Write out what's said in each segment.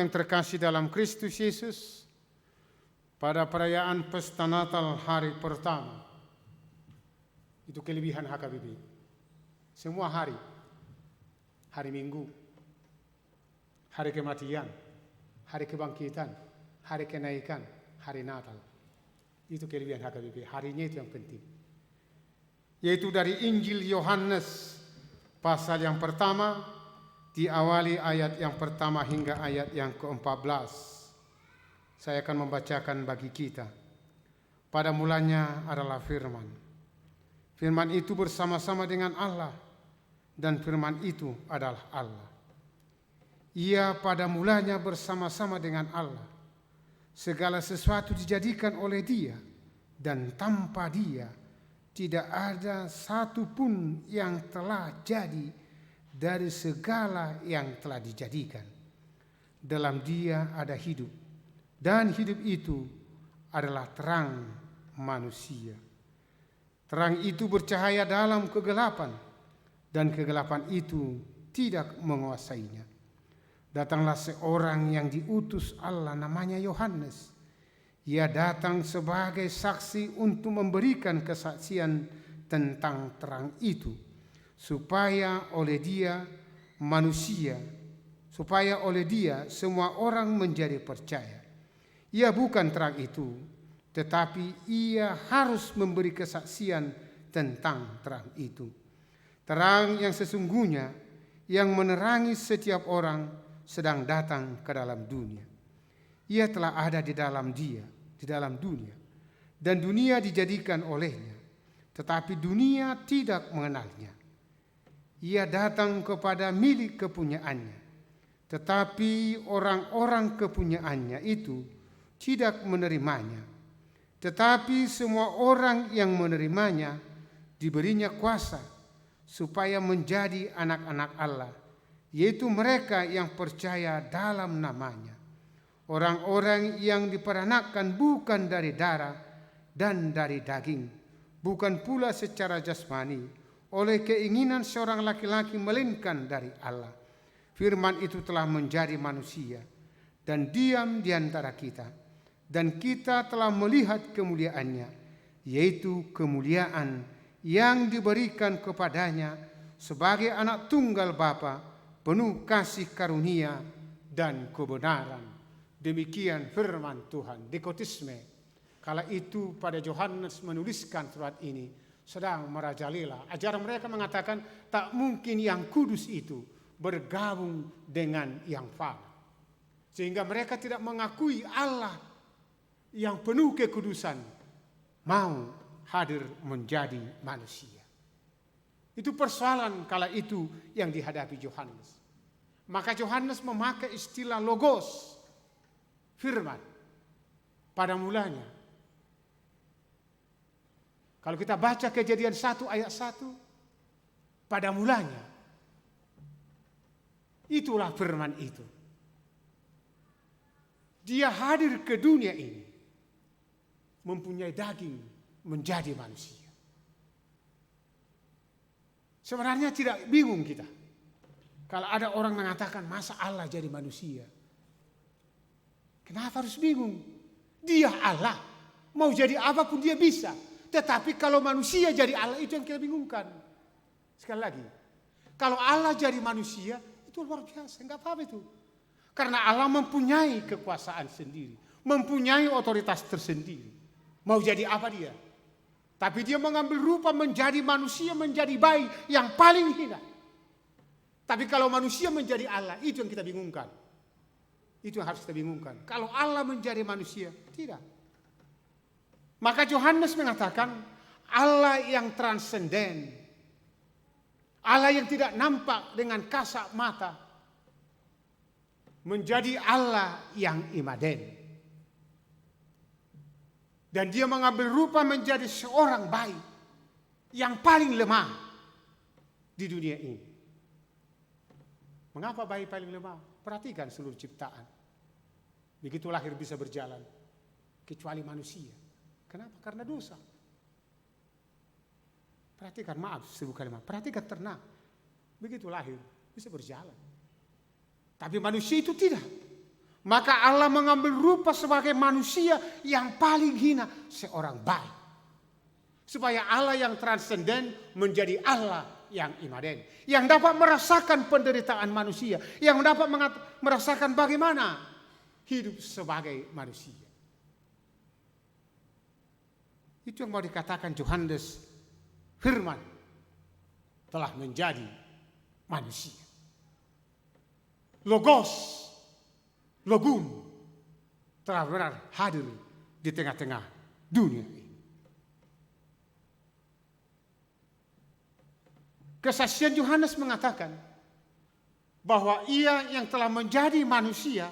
yang terkasih dalam Kristus Yesus, pada perayaan pesta Natal hari pertama, itu kelebihan HKBP. Semua hari, hari Minggu, hari kematian, hari kebangkitan, hari kenaikan, hari Natal. Itu kelebihan HKBP, harinya itu yang penting. Yaitu dari Injil Yohanes pasal yang pertama, diawali ayat yang pertama hingga ayat yang ke-14. Saya akan membacakan bagi kita. Pada mulanya adalah firman. Firman itu bersama-sama dengan Allah, dan firman itu adalah Allah. Ia pada mulanya bersama-sama dengan Allah. Segala sesuatu dijadikan oleh Dia, dan tanpa Dia tidak ada satu pun yang telah jadi dari segala yang telah dijadikan. Dalam Dia ada hidup, dan hidup itu adalah terang manusia. Terang itu bercahaya dalam kegelapan, dan kegelapan itu tidak menguasainya. Datanglah seorang yang diutus Allah, namanya Yohanes. Ia datang sebagai saksi untuk memberikan kesaksian tentang terang itu, supaya oleh dia semua orang menjadi percaya. Ia bukan terang itu, tetapi ia harus memberi kesaksian tentang terang itu. Terang yang sesungguhnya yang menerangi setiap orang sedang datang ke dalam dunia. Ia telah ada di dalam dunia, dan dunia dijadikan olehnya, tetapi dunia tidak mengenalnya. Ia datang kepada milik kepunyaannya, tetapi orang-orang kepunyaannya itu tidak menerimanya. Tetapi semua orang yang menerimanya diberinya kuasa supaya menjadi anak-anak Allah, yaitu mereka yang percaya dalam namanya. Orang-orang yang diperanakkan bukan dari darah dan dari daging, bukan pula secara jasmani oleh keinginan seorang laki-laki, melainkan dari Allah. Firman itu telah menjadi manusia dan diam di antara kita, dan kita telah melihat kemuliaannya, yaitu kemuliaan yang diberikan kepadanya sebagai anak tunggal Bapa, penuh kasih karunia dan kebenaran. Demikian firman Tuhan. Dikotisme. Kala itu pada Yohanes menuliskan surat ini sedang merajalela. Ajaran mereka mengatakan tak mungkin yang kudus itu bergabung dengan yang fana, sehingga mereka tidak mengakui Allah yang penuh kekudusan mau hadir menjadi manusia. Itu persoalan kala itu yang dihadapi Yohanes. Maka Yohanes memakai istilah logos, firman. Pada mulanya, kalau kita baca Kejadian 1 ayat 1, pada mulanya, itulah firman itu. Dia hadir ke dunia ini, mempunyai daging, menjadi manusia. Sebenarnya tidak bingung kita kalau ada orang mengatakan masa Allah jadi manusia. Kenapa harus bingung? Dia Allah, mau jadi apapun dia bisa. Tetapi kalau manusia jadi Allah, itu yang kita bingungkan. Sekali lagi, kalau Allah jadi manusia, itu luar biasa, enggak apa-apa itu. Karena Allah mempunyai kekuasaan sendiri, mempunyai otoritas tersendiri. Mau jadi apa dia? Tapi dia mengambil rupa menjadi manusia, menjadi bayi yang paling hina. Tapi kalau manusia menjadi Allah, itu yang kita bingungkan. Itu yang harus kita bingungkan. Kalau Allah menjadi manusia, tidak. Maka Yohanes mengatakan Allah yang transenden, Allah yang tidak nampak dengan kasat mata, menjadi Allah yang imaden. Dan dia mengambil rupa menjadi seorang bayi yang paling lemah di dunia ini. Mengapa bayi paling lemah? Perhatikan seluruh ciptaan. Begitu lahir bisa berjalan, kecuali manusia. Kenapa? Karena dosa. Perhatikan, maaf sebuah kalimat. Perhatikan ternak. Begitu lahir bisa berjalan. Tapi manusia itu tidak. Maka Allah mengambil rupa sebagai manusia yang paling hina, seorang bayi. Supaya Allah yang transenden menjadi Allah yang imaden. Yang dapat merasakan penderitaan manusia. Yang dapat merasakan bagaimana hidup sebagai manusia. Itu yang mau dikatakan Yohanes, firman telah menjadi manusia. Logos, logun telah benar hadir di tengah-tengah dunia ini. Kesaksian Yohanes mengatakan bahwa ia yang telah menjadi manusia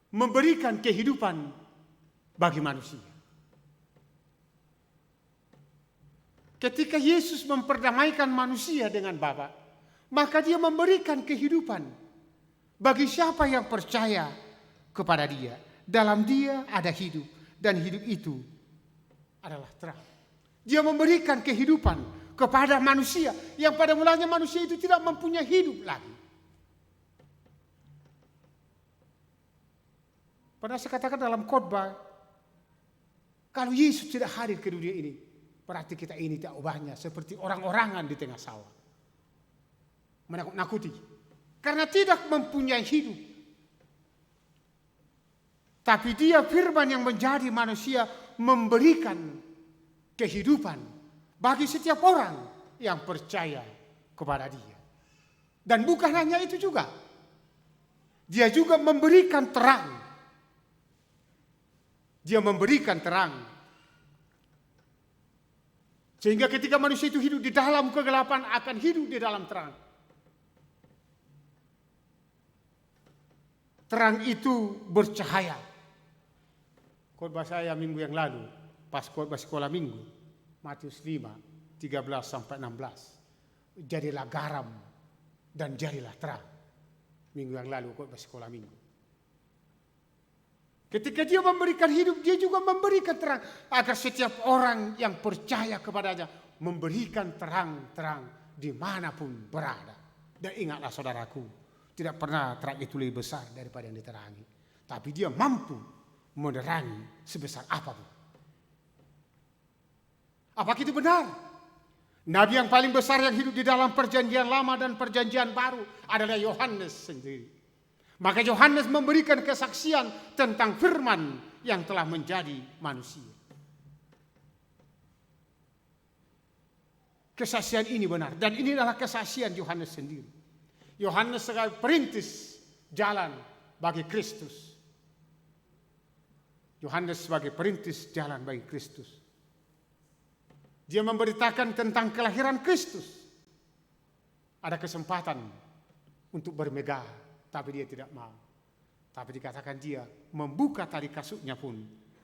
memberikan kehidupan bagi manusia. Ketika Yesus memperdamaikan manusia dengan Bapa, maka dia memberikan kehidupan bagi siapa yang percaya kepada dia. Dalam dia ada hidup, dan hidup itu adalah terang. Dia memberikan kehidupan kepada manusia yang pada mulanya manusia itu tidak mempunyai hidup lagi. Pernah saya katakan dalam khotbah, kalau Yesus tidak hadir ke dunia ini, berarti kita ini tak ubahnya seperti orang-orangan di tengah sawah. Menakut-nakuti. Karena tidak mempunyai hidup. Tapi dia firman yang menjadi manusia memberikan kehidupan bagi setiap orang yang percaya kepada dia. Dan bukan hanya itu juga. Dia juga memberikan terang. Dia memberikan terang. Sehingga ketika manusia itu hidup di dalam kegelapan akan hidup di dalam terang. Terang itu bercahaya. Khotbah saya minggu yang lalu, pas khotbah sekolah minggu, Matius 5, 13 sampai 16. Jadilah garam dan jadilah terang. Minggu yang lalu khotbah sekolah minggu. Ketika dia memberikan hidup, dia juga memberikan terang. Agar setiap orang yang percaya kepadanya memberikan terang-terang dimanapun berada. Dan ingatlah saudaraku, tidak pernah terang itu lebih besar daripada yang diterangi. Tapi dia mampu menerangi sebesar apapun. Apakah itu benar? Nabi yang paling besar yang hidup di dalam perjanjian lama dan perjanjian baru adalah Yohanes sendiri. Maka Yohanes memberikan kesaksian tentang firman yang telah menjadi manusia. Kesaksian ini benar. Dan ini adalah kesaksian Yohanes sendiri. Yohanes sebagai perintis jalan bagi Kristus. Yohanes sebagai perintis jalan bagi Kristus. Dia memberitakan tentang kelahiran Kristus. Ada kesempatan untuk bermegah, tapi dia tidak mau. Tapi dikatakan dia membuka tali kasutnya pun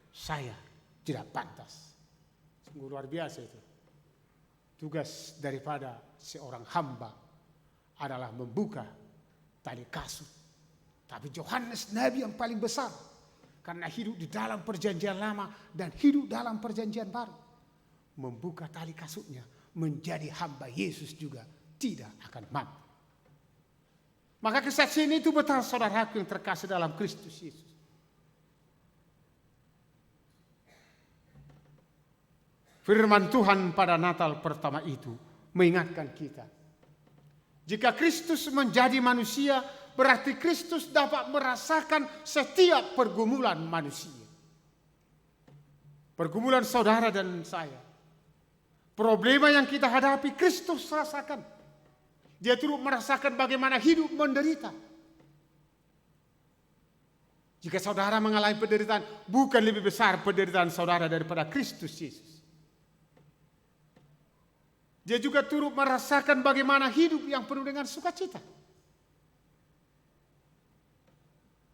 saya tidak pantas. Sungguh luar biasa itu. Tugas daripada seorang hamba adalah membuka tali kasut. Tapi Yohanes nabi yang paling besar karena hidup di dalam perjanjian lama dan hidup dalam perjanjian baru, membuka tali kasutnya menjadi hamba Yesus juga tidak akan mampu. Maka kesaksian itu betul saudaraku yang terkasih dalam Kristus Yesus. Firman Tuhan pada Natal pertama itu mengingatkan kita. Jika Kristus menjadi manusia, berarti Kristus dapat merasakan setiap pergumulan manusia. Pergumulan saudara dan saya. Problema yang kita hadapi, Kristus rasakan. Dia turut merasakan bagaimana hidup menderita. Jika saudara mengalami penderitaan, bukan lebih besar penderitaan saudara daripada Kristus Yesus. Dia juga turut merasakan bagaimana hidup yang penuh dengan sukacita.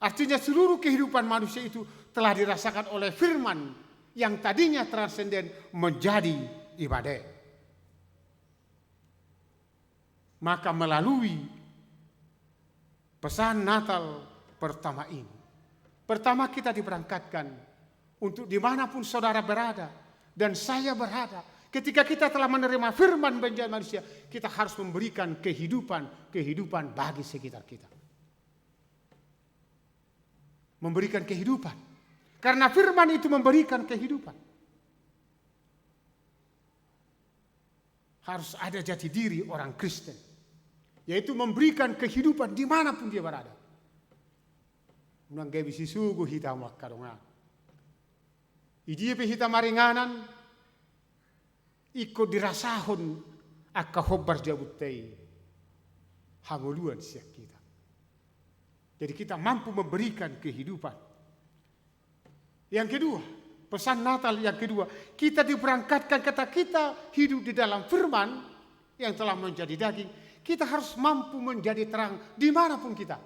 Artinya seluruh kehidupan manusia itu telah dirasakan oleh firman yang tadinya transenden menjadi ibadah. Maka melalui pesan Natal pertama ini, pertama kita diberangkatkan untuk dimanapun saudara berada dan saya berada, ketika kita telah menerima firman menjadi manusia, kita harus memberikan kehidupan bagi sekitar kita. memberikan kehidupan. Karena firman itu memberikan kehidupan. Harus ada jati diri orang Kristen, yaitu memberikan kehidupan dimanapun dia berada. Nang gabi si sugu hitam wakarongan. Idia pe hitam maringanan, ikut dirasahon akka hobbar jabutai hangoluan siak kita. Jadi kita mampu memberikan kehidupan. Yang kedua, pesan Natal yang kedua, kita diberangkatkan kata kita hidup di dalam firman yang telah menjadi daging. Kita harus mampu menjadi terang dimanapun kita.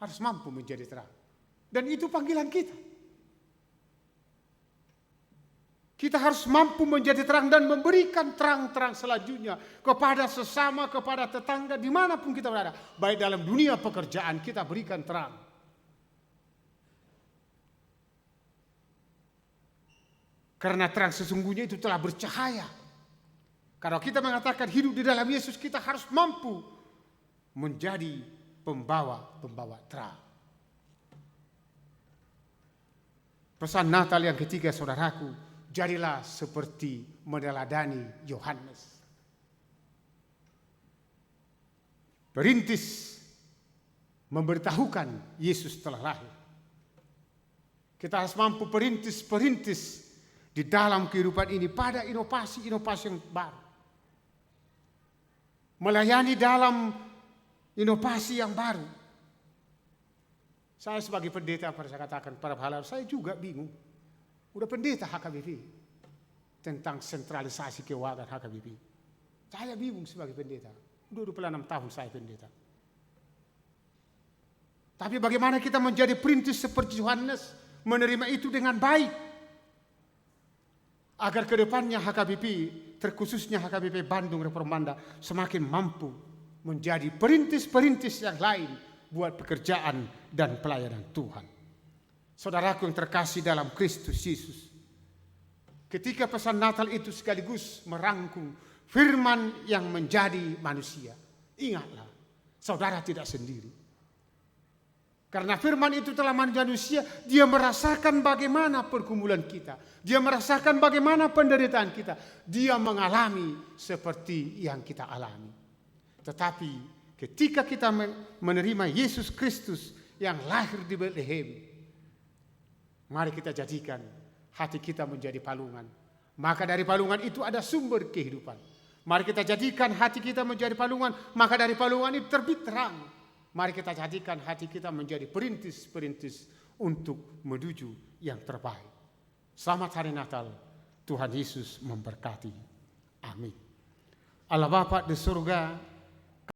Harus mampu menjadi terang. Dan itu panggilan kita. Kita harus mampu menjadi terang dan memberikan terang-terang selanjutnya kepada sesama, kepada tetangga, dimanapun kita berada. Baik dalam dunia pekerjaan kita berikan terang. Karena terang sesungguhnya itu telah bercahaya. Kalau kita mengatakan hidup di dalam Yesus, kita harus mampu menjadi pembawa terang. Pesan Natal yang ketiga, saudaraku, jadilah seperti meneladani Yohanes. Perintis memberitahukan Yesus telah lahir. Kita harus mampu perintis di dalam kehidupan ini pada inovasi-inovasi yang baru. Melayani dalam inovasi yang baru. Saya sebagai pendeta, pada saya katakan para pahlawan, saya juga bingung. Udah pendeta HKBP tentang sentralisasi keuangan HKBP. Saya bingung sebagai pendeta. Udah 26 tahun saya pendeta. Tapi bagaimana kita menjadi perintis seperti Yohanes, menerima itu dengan baik. Agar kedepannya HKBP, terkhususnya HKBP Bandung Reformanda, semakin mampu menjadi perintis-perintis yang lain buat pekerjaan dan pelayanan Tuhan. Saudaraku yang terkasih dalam Kristus Yesus, ketika pesan Natal itu sekaligus merangkum firman yang menjadi manusia, ingatlah, saudara tidak sendiri. Karena firman itu telah menjadi manusia, dia merasakan bagaimana pergumulan kita, dia merasakan bagaimana penderitaan kita, dia mengalami seperti yang kita alami. Tetapi ketika kita menerima Yesus Kristus yang lahir di Bethlehem, mari kita jadikan hati kita menjadi palungan. Maka dari palungan itu ada sumber kehidupan. Mari kita jadikan hati kita menjadi palungan, maka dari palungan itu terbit terang. Mari kita jadikan hati kita menjadi perintis-perintis untuk menuju yang terbaik. Selamat hari Natal. Tuhan Yesus memberkati. Amin. Allah Bapa di surga,